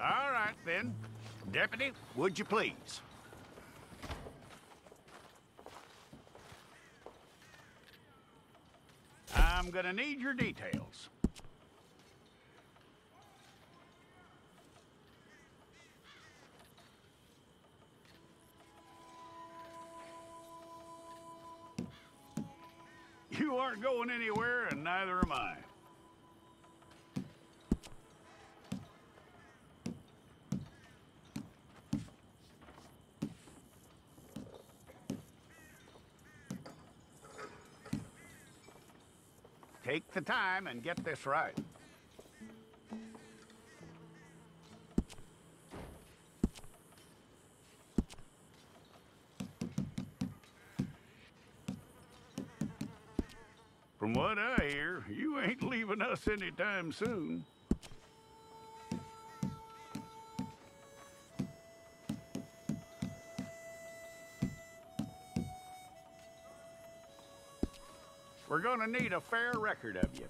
All right, then. Deputy, would you please? I'm gonna need your details. You aren't going anywhere, and neither am I. Take the time and get this right. From what I hear, you ain't leaving us anytime soon. We're gonna need a fair record of you.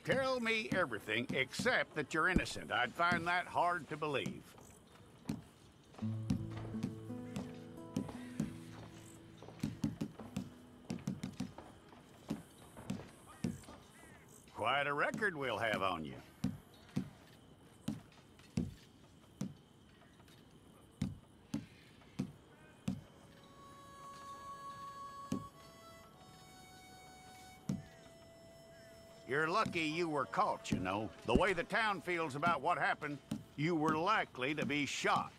Tell me everything except that you're innocent. I'd find that hard to believe. Quite a record we'll have on you. You're lucky you were caught, you know. The way the town feels about what happened, you were likely to be shot.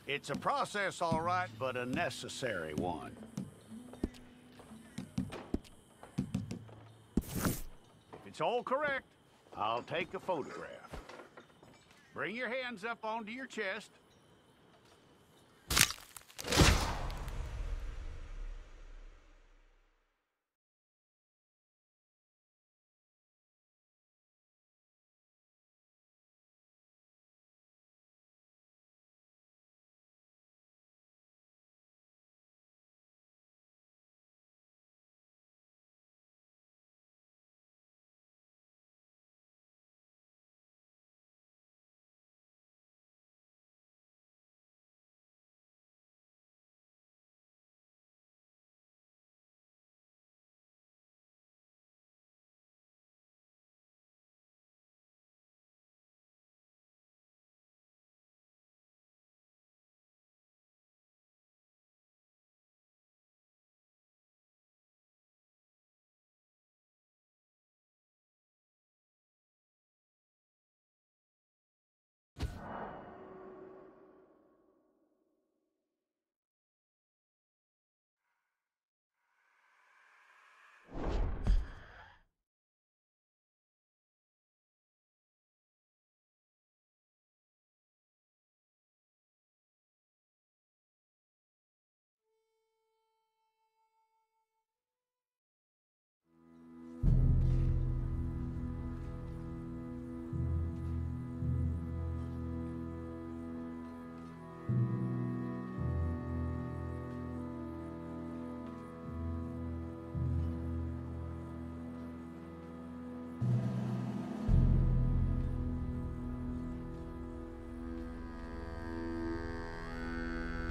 It's a process, all right, but a necessary one. If it's all correct, I'll take a photograph. Bring your hands up onto your chest.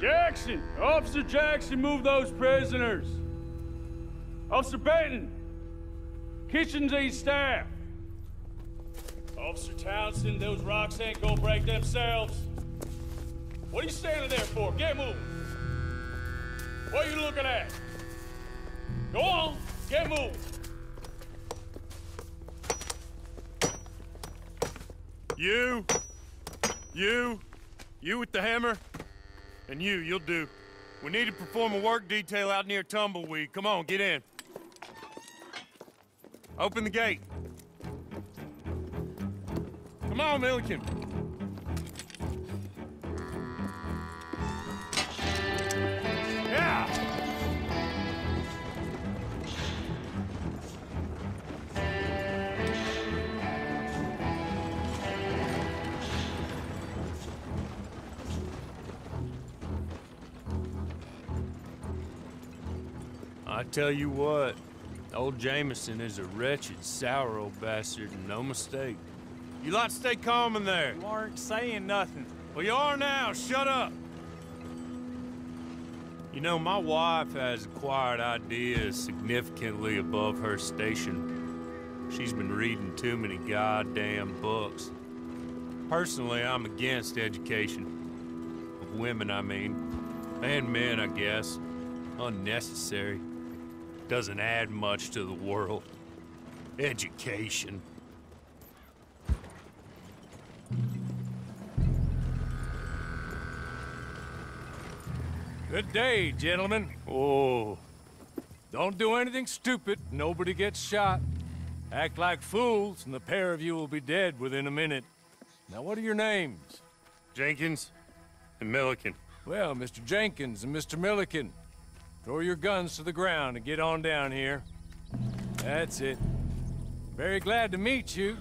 Jackson! Officer Jackson, move those prisoners! Officer Benton! Kitchen these staff! Officer Townsend, those rocks ain't gonna break themselves. What are you standing there for? Get moving! What are you looking at? Go on, get moving! You with the hammer? And you'll do. We need to perform a work detail out near Tumbleweed. Come on, get in. Open the gate. Come on, Milliken. Yeah! I tell you what, old Jameson is a wretched, sour old bastard, and no mistake. You lot stay calm in there. You aren't saying nothing. Well, you are now. Shut up. You know, my wife has acquired ideas significantly above her station. She's been reading too many goddamn books. Personally, I'm against education. Of women, I mean. And men, I guess. Unnecessary. Doesn't add much to the world. Education. Good day, gentlemen. Oh. Don't do anything stupid. Nobody gets shot. Act like fools, and the pair of you will be dead within a minute. Now, what are your names? Jenkins and Milliken. Well, Mr. Jenkins and Mr. Milliken, throw your guns to the ground and get on down here. That's it. Very glad to meet you.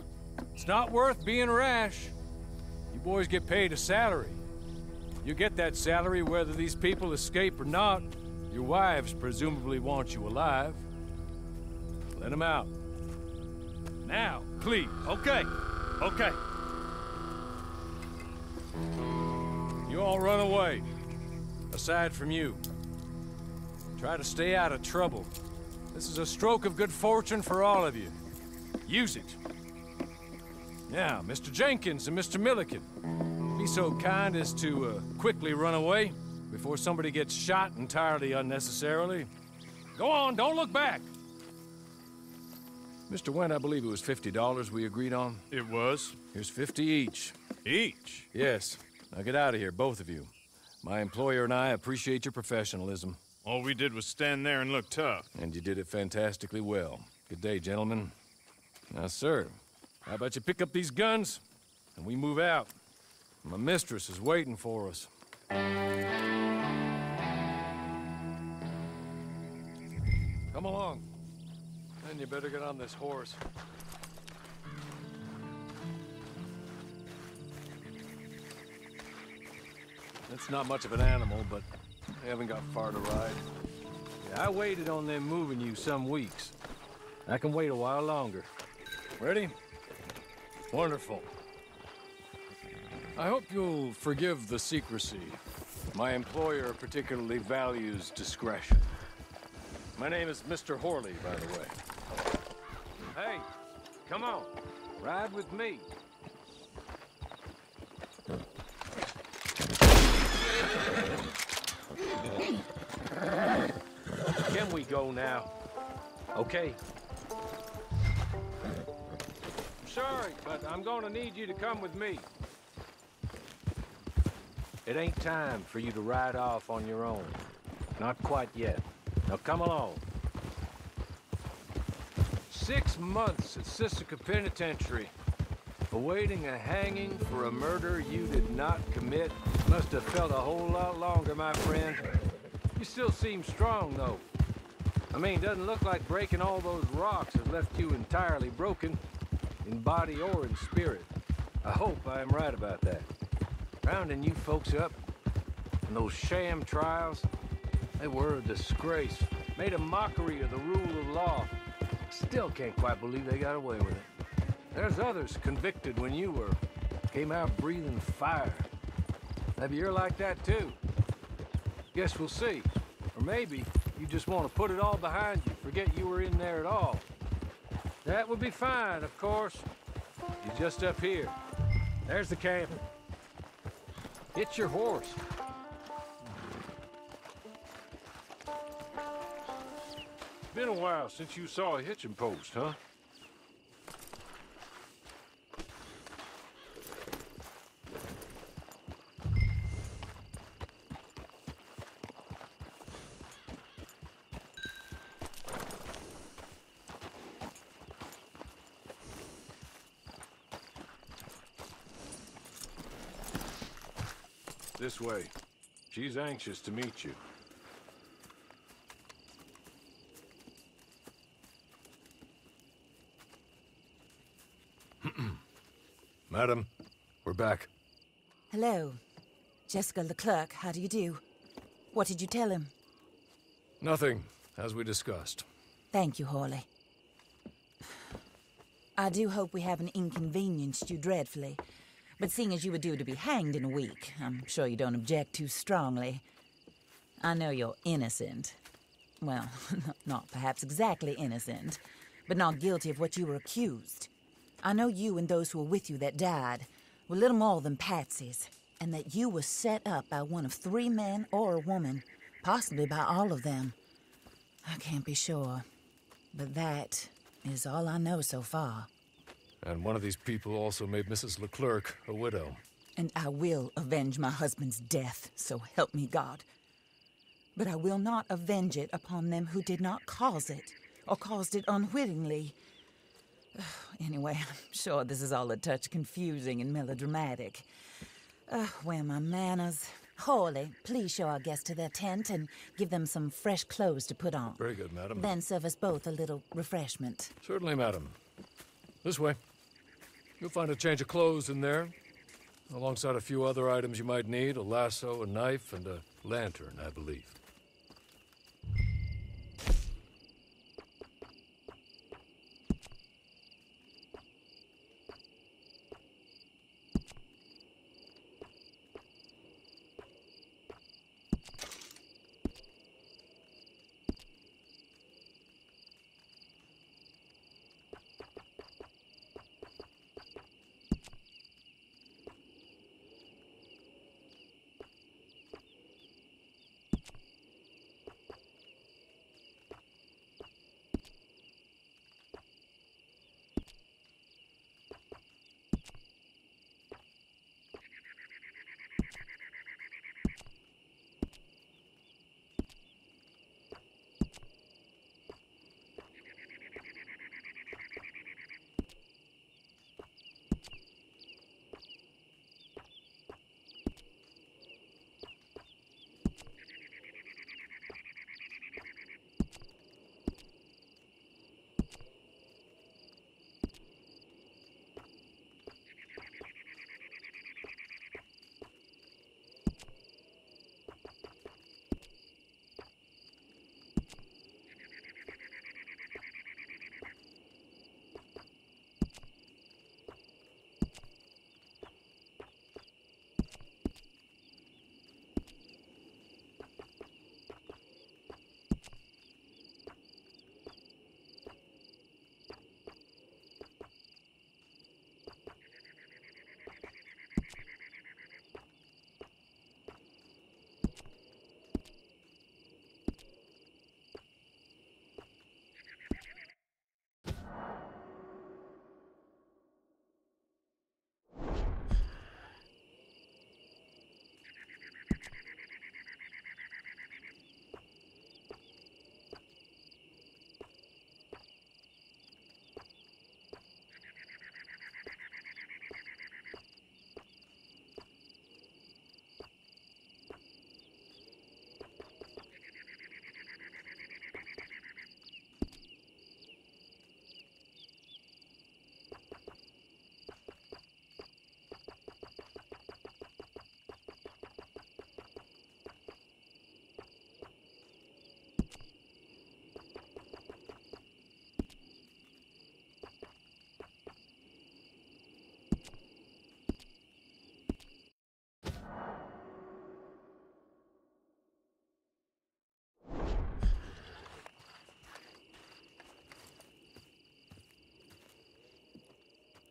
It's not worth being rash. You boys get paid a salary. You get that salary whether these people escape or not. Your wives presumably want you alive. Let them out. Now, please. Okay. Okay. You all run away. Aside from you. Try to stay out of trouble. This is a stroke of good fortune for all of you. Use it. Now, Mr. Jenkins and Mr. Milliken, be so kind as to quickly run away before somebody gets shot entirely unnecessarily. Go on, don't look back. Mr. Wendt, I believe it was $50 we agreed on. It was. Here's 50 each. Each? Yes. Now get out of here, both of you. My employer and I appreciate your professionalism. All we did was stand there and look tough. And you did it fantastically well. Good day, gentlemen. Now, sir, how about you pick up these guns and we move out? My mistress is waiting for us. Come along. Then you better get on this horse. It's not much of an animal, but I haven't got far to ride. Yeah, I waited on them moving you some weeks. I can wait a while longer. Ready? Wonderful. I hope you'll forgive the secrecy. My employer particularly values discretion. My name is Mr. Horley, by the way. Hey, come on. Ride with me. Can we go now? Okay. Sorry, but I'm gonna need you to come with me. It ain't time for you to ride off on your own. Not quite yet. Now come along. 6 months at Sisika Penitentiary, awaiting a hanging for a murder you did not commit. Must have felt a whole lot longer, my friend. You still seem strong, though. I mean, doesn't look like breaking all those rocks has left you entirely broken, in body or in spirit. I hope I am right about that. Rounding you folks up, and those sham trials, they were a disgrace. Made a mockery of the rule of law. Still can't quite believe they got away with it. There's others convicted when you were. Came out breathing fire. Maybe you're like that too. Guess we'll see. Or maybe you just want to put it all behind you, forget you were in there at all. That would be fine, of course. You're just up here. There's the camp. Get your horse. Been a while since you saw a hitching post, huh? This way. She's anxious to meet you. Madam, we're back. Hello. Jessica the clerk, how do you do? What did you tell him? Nothing. as we discussed. Thank you, Hawley. I do hope we haven't inconvenienced you dreadfully. But seeing as you were due to be hanged in a week, I'm sure you don't object too strongly. I know you're innocent. Well, not perhaps exactly innocent, but not guilty of what you were accused. I know you and those who were with you that died were little more than patsies, and that you were set up by one of 3 men or a woman, possibly by all of them. I can't be sure, but that is all I know so far. And one of these people also made Mrs. Leclerc a widow. And I will avenge my husband's death, so help me God. But I will not avenge it upon them who did not cause it, or caused it unwittingly. Anyway, I'm sure this is all a touch confusing and melodramatic. Where are my manners? Hawley, please show our guests to their tent and give them some fresh clothes to put on. Very good, madam. Then serve us both a little refreshment. Certainly, madam. This way. You'll find a change of clothes in there, alongside a few other items you might need, a lasso, a knife, and a lantern, I believe.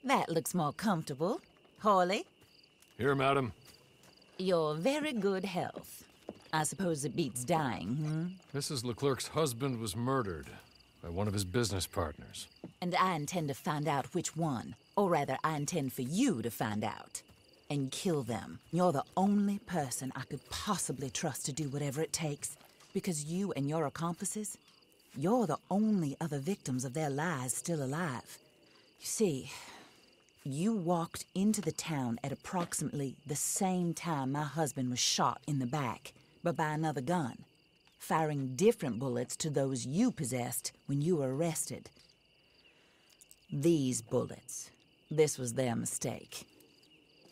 That looks more comfortable. Hawley, Here, madam. you're very good health. I suppose it beats dying, Mrs. Leclerc's husband was murdered by one of his business partners. And I intend to find out which one. Or rather, I intend for you to find out. And kill them. You're the only person I could possibly trust to do whatever it takes. Because you and your accomplices, you're the only other victims of their lies still alive. You see, you walked into the town at approximately the same time my husband was shot in the back, but by another gun, firing different bullets to those you possessed when you were arrested. These bullets, this was their mistake.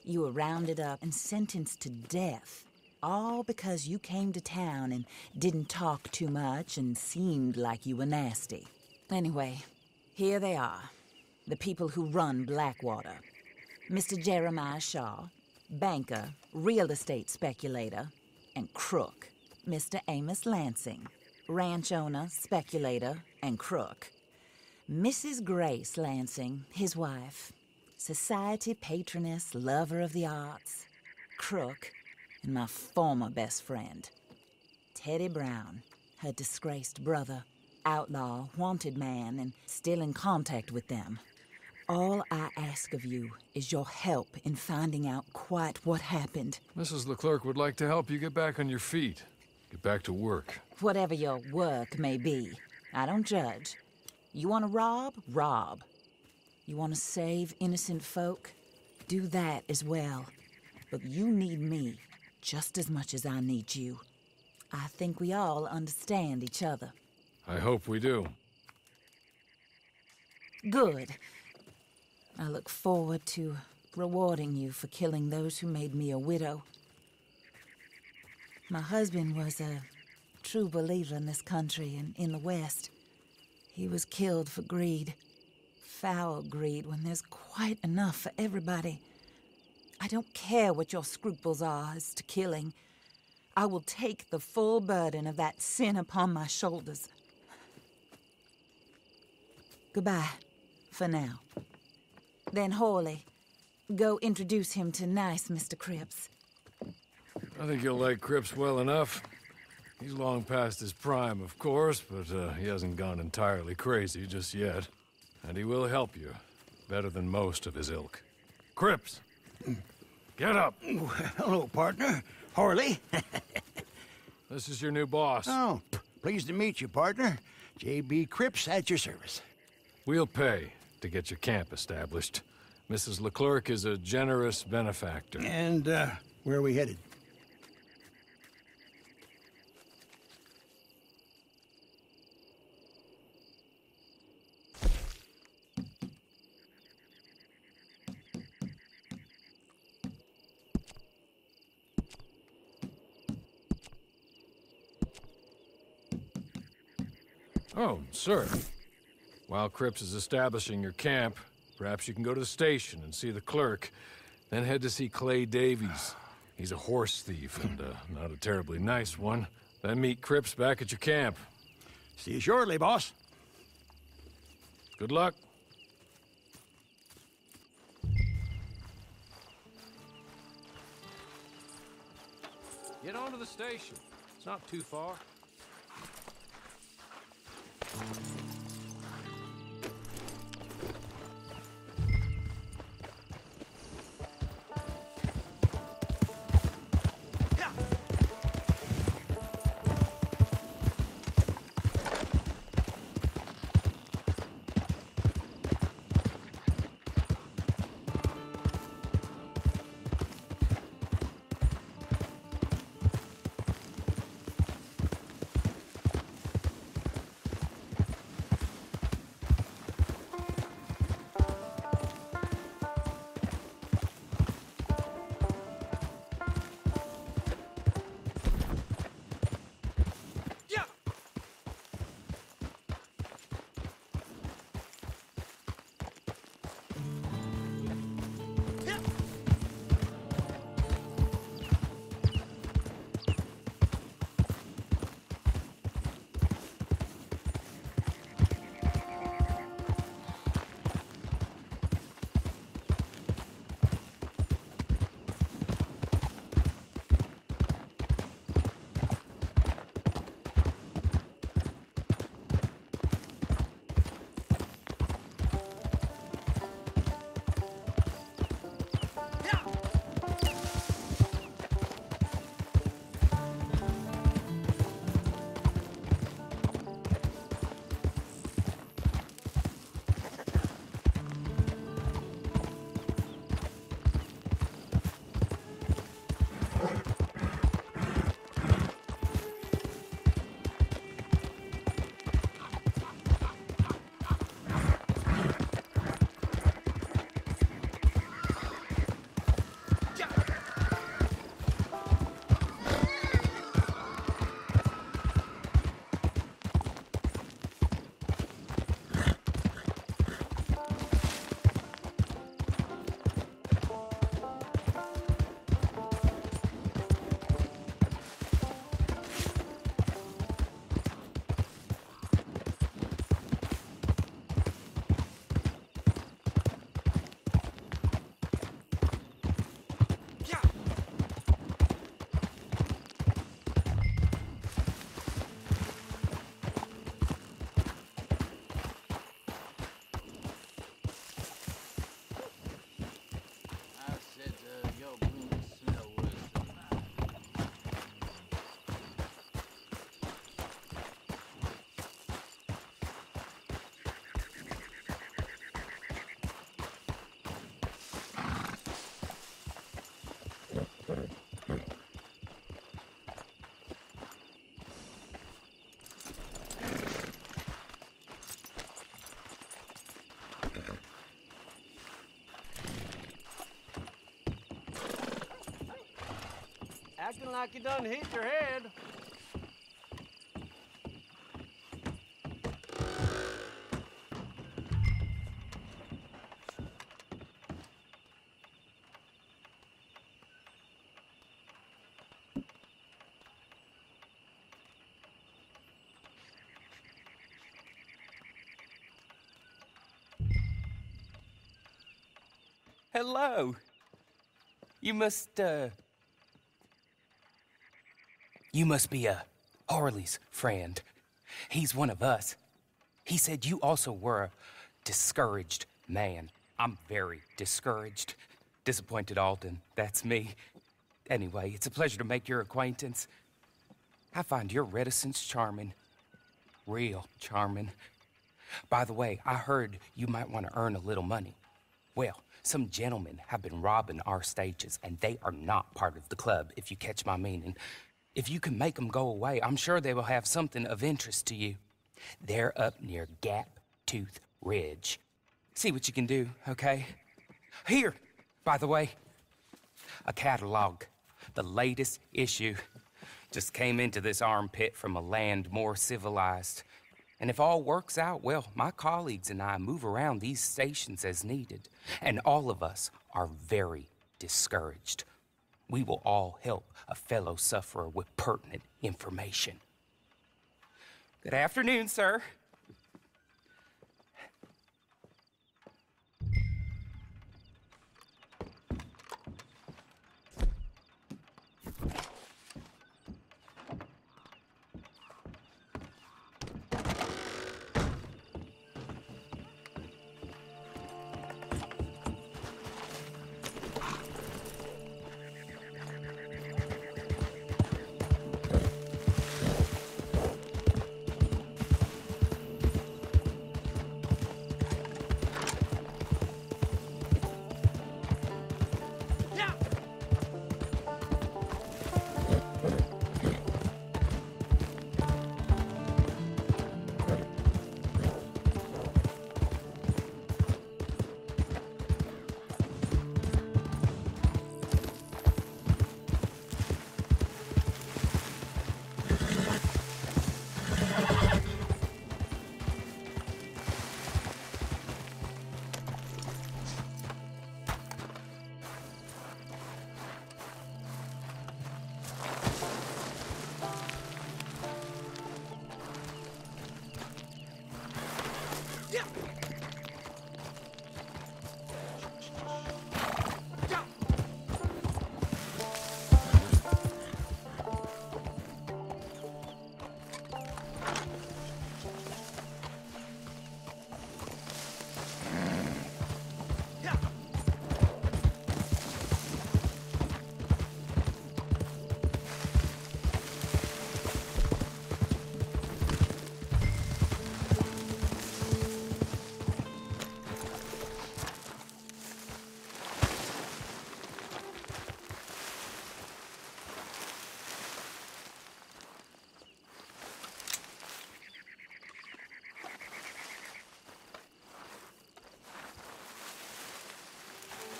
You were rounded up and sentenced to death All because you came to town and didn't talk too much and seemed like you were nasty. Anyway, here they are. The people who run Blackwater. Mr. Jeremiah Shaw, banker, real estate speculator, and crook. Mr. Amos Lansing, ranch owner, speculator, and crook. Mrs. Grace Lansing, his wife, society patroness, lover of the arts, crook, and my former best friend. Teddy Brown, her disgraced brother, outlaw, wanted man, and still in contact with them. All I ask of you is your help in finding out quite what happened. Mrs. Leclerc would like to help you get back on your feet. Get back to work. Whatever your work may be, I don't judge. You want to rob? Rob. You want to save innocent folk? Do that as well. But you need me just as much as I need you. I think we all understand each other. I hope we do. Good. I look forward to rewarding you for killing those who made me a widow. My husband was a true believer in this country and in the West. He was killed for greed. Foul greed when there's quite enough for everybody. I don't care what your scruples are as to killing. I will take the full burden of that sin upon my shoulders. Goodbye, for now. Then Hawley, go introduce him to nice Mr. Cripps. I think you'll like Cripps well enough. He's long past his prime, of course, but he hasn't gone entirely crazy just yet. And he will help you, better than most of his ilk. Cripps! Get up! Hello, partner. Harley. This is your new boss. Oh, pleased to meet you, partner. J.B. Cripps at your service. We'll pay to get your camp established. Mrs. Leclerc is a generous benefactor. And, where are we headed? Oh, sir. While Cripps is establishing your camp, perhaps you can go to the station and see the clerk, then head to see Clay Davies. He's a horse thief, and not a terribly nice one. Then meet Cripps back at your camp. See you shortly, boss. Good luck. Get on to the station. It's not too far. Acting like you done hit your head. Hello. You must be Harley's friend. He's one of us. He said you also were a discouraged man. I'm very discouraged. Disappointed Alden, that's me. Anyway, it's a pleasure to make your acquaintance. I find your reticence charming. Real charming. By the way, I heard you might want to earn a little money. Well, some gentlemen have been robbing our stages, and they are not part of the club, if you catch my meaning. If you can make them go away, I'm sure they will have something of interest to you. They're up near Gap Tooth Ridge. See what you can do, okay? Here, by the way, a catalog. The latest issue. Just came into this armpit from a land more civilized. And if all works out, well, my colleagues and I move around these stations as needed. And all of us are very discouraged. We will all help a fellow sufferer with pertinent information. Good afternoon, sir.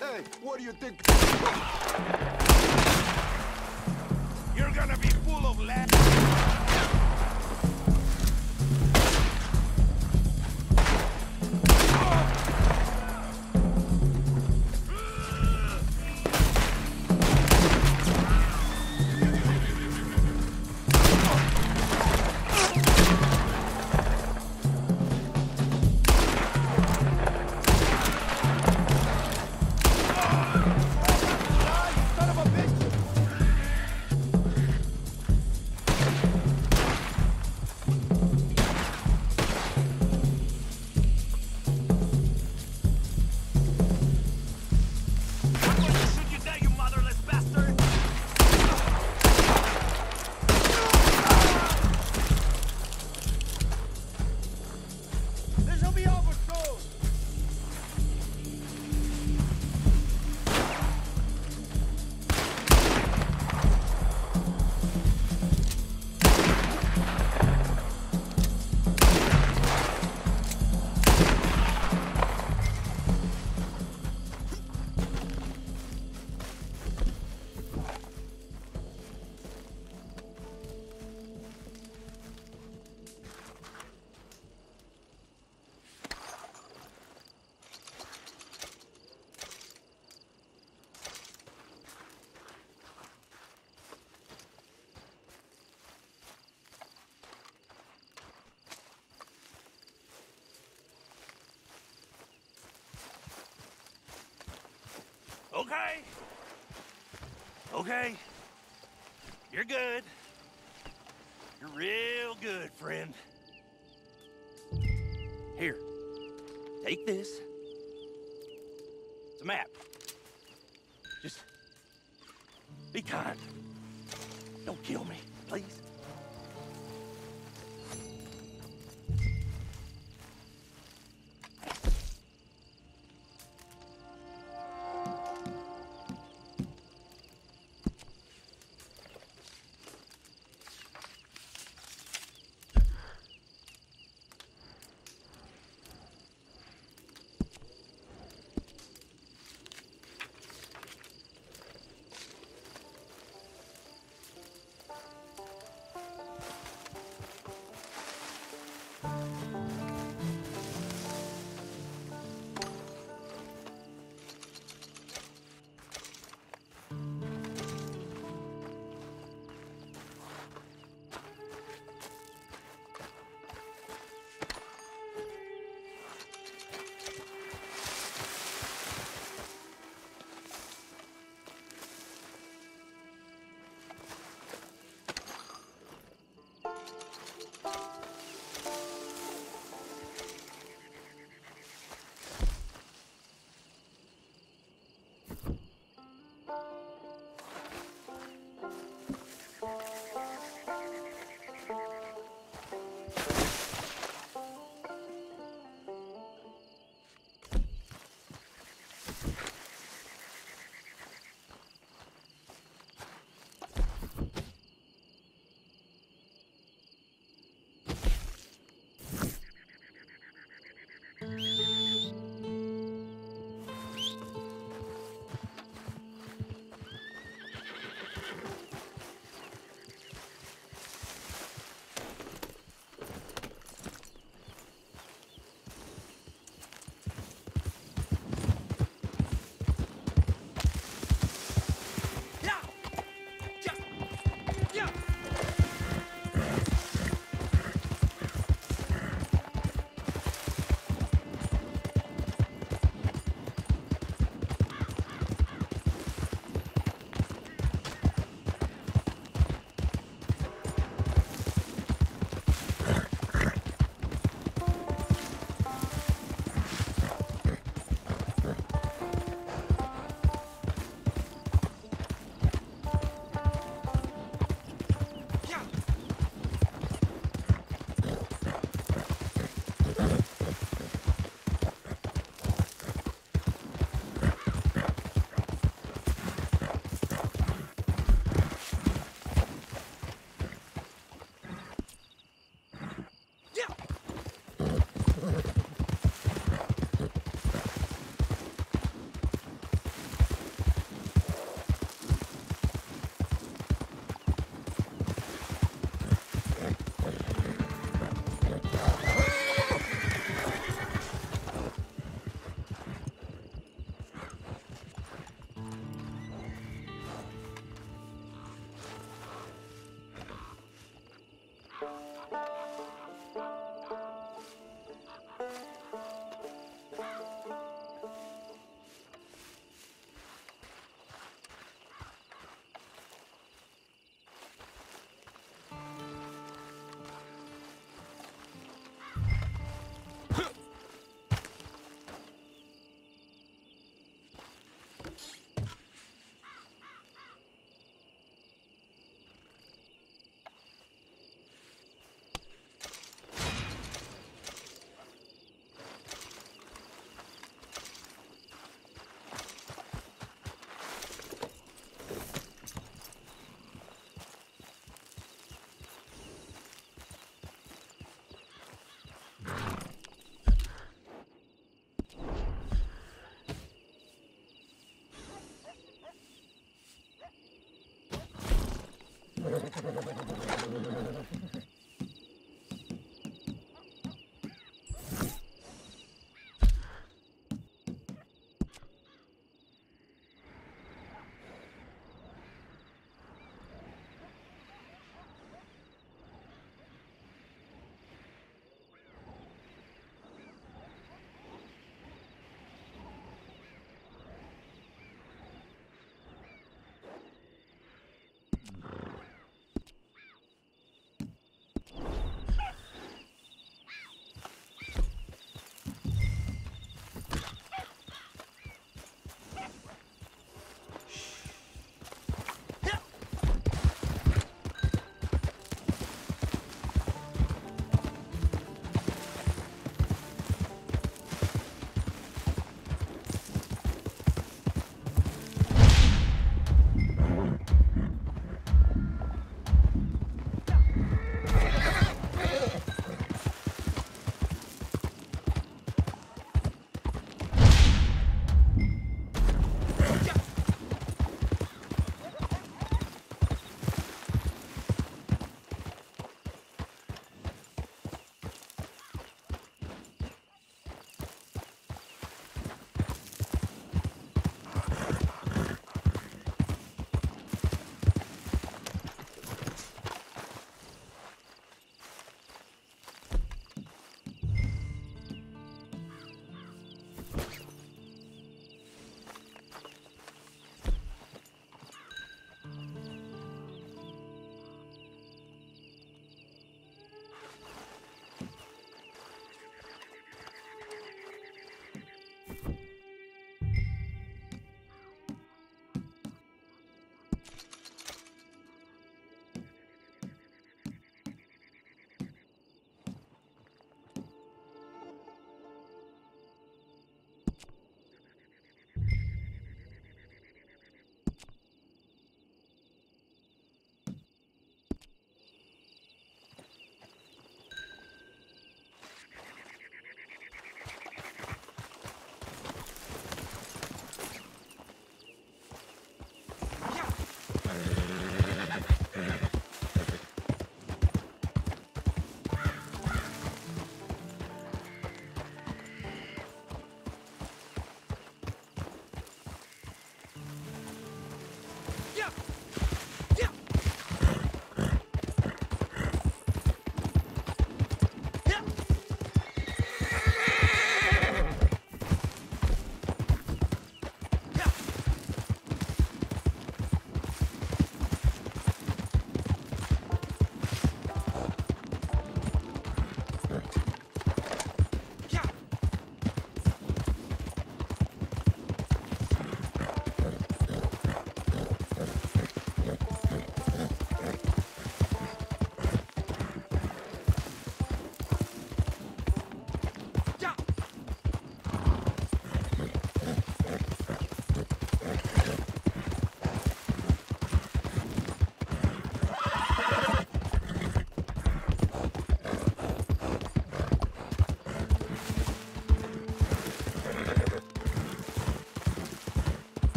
Hey, what do you think? You're gonna be full of lead. Okay. Okay. You're good. You're real good, friend. Here. Take this. It's a map. Just be kind. Don't kill me, please.